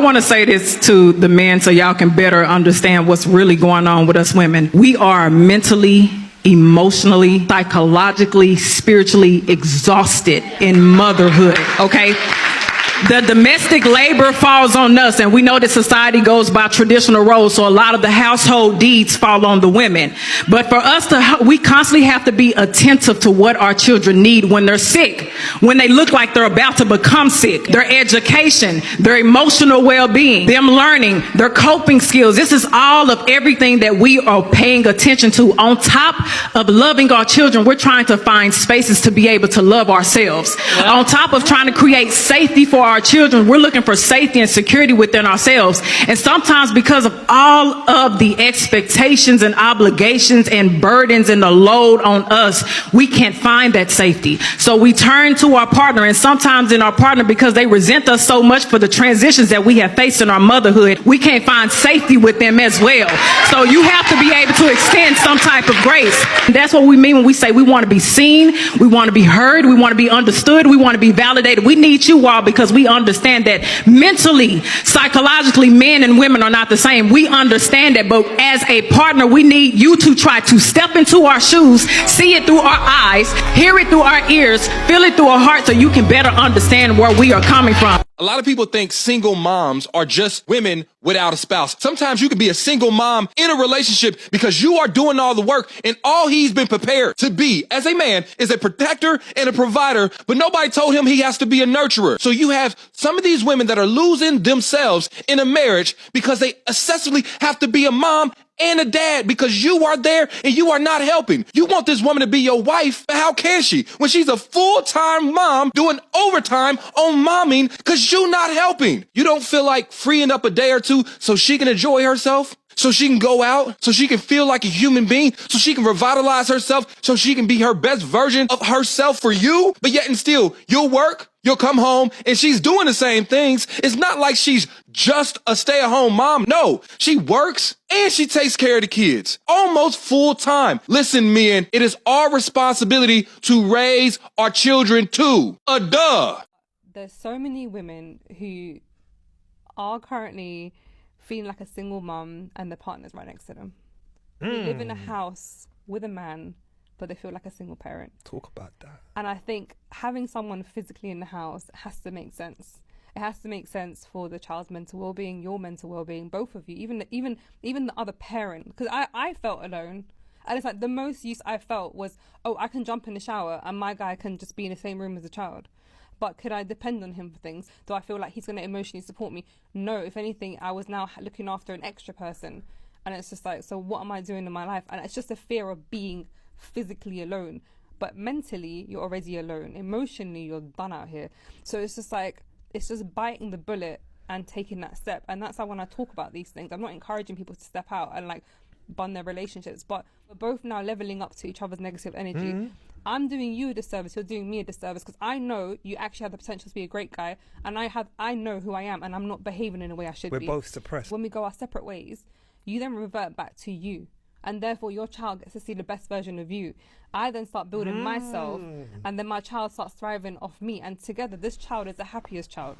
want to say this to the men so y'all can better understand what's really going on with us women. We are mentally, emotionally, psychologically, spiritually exhausted in motherhood, okay? The domestic labor falls on us, and we know that society goes by traditional roles, so a lot of the household deeds fall on the women. But for us we constantly have to be attentive to what our children need when they're sick, when they look like they're about to become sick, their education, their emotional well-being, them learning, their coping skills. This is all of everything that we are paying attention to. On top of loving our children, we're trying to find spaces to be able to love ourselves. On top of trying to create safety for our children, we're looking for safety and security within ourselves. And sometimes because of all of the expectations and obligations and burdens and the load on us, we can't find that safety. So we turn to our partner, and sometimes in our partner, because they resent us so much for the transitions that we have faced in our motherhood, we can't find safety with them as well. So you have to be able to extend some type of grace. And that's what we mean when we say we want to be seen, we want to be heard, we want to be understood, we want to be validated. We need you all because we understand that mentally, psychologically, men and women are not the same. We understand that, but as a partner, we need you to try to step into our shoes, see it through our eyes, hear it through our ears, feel it through our heart, so you can better understand where we are coming from. A lot of people think single moms are just women without a spouse. Sometimes you can be a single mom in a relationship because you are doing all the work, and all he's been prepared to be as a man is a protector and a provider, but nobody told him he has to be a nurturer. So you have some of these women that are losing themselves in a marriage because they excessively have to be a mom and a dad because you are there and you are not helping. You want this woman to be your wife, but how can she when she's a full-time mom doing overtime on momming because you're not helping? You don't feel like freeing up a day or two so she can enjoy herself, so she can go out, so she can feel like a human being, so she can revitalize herself, so she can be her best version of herself for you? But yet and still, you'll work, you'll come home, and she's doing the same things. It's not like she's just a stay-at-home mom. No, she works and she takes care of the kids almost full time. Listen, men, it is our responsibility to raise our children too. Duh. There's so many women who are currently feeling like a single mum and their partner's right next to them. They live in a house with a man, but they feel like a single parent. Talk about that. And I think having someone physically in the house has to make sense. It has to make sense for the child's mental well-being, your mental well-being, both of you, even the other parent. Because I felt alone. And it's like the most use I felt was, oh, I can jump in the shower and my guy can just be in the same room as the child. But could I depend on him for things? Do I feel like he's going to emotionally support me? No, if anything, I was now looking after an extra person. And it's just like, so what am I doing in my life? And it's just a fear of being physically alone. But mentally, you're already alone. Emotionally, you're done out here. So it's just like, it's just biting the bullet and taking that step. And that's how when I talk about these things, I'm not encouraging people to step out and like bond their relationships, but we're both now leveling up to each other's negative energy. I'm doing you a disservice, you're doing me a disservice, because I know you actually have the potential to be a great guy, and I know who I am, and I'm not behaving in a way I should be. We're both suppressed. When we go our separate ways, you then revert back to you, and therefore your child gets to see the best version of you. I then start building myself, and then my child starts thriving off me, and together this child is the happiest child.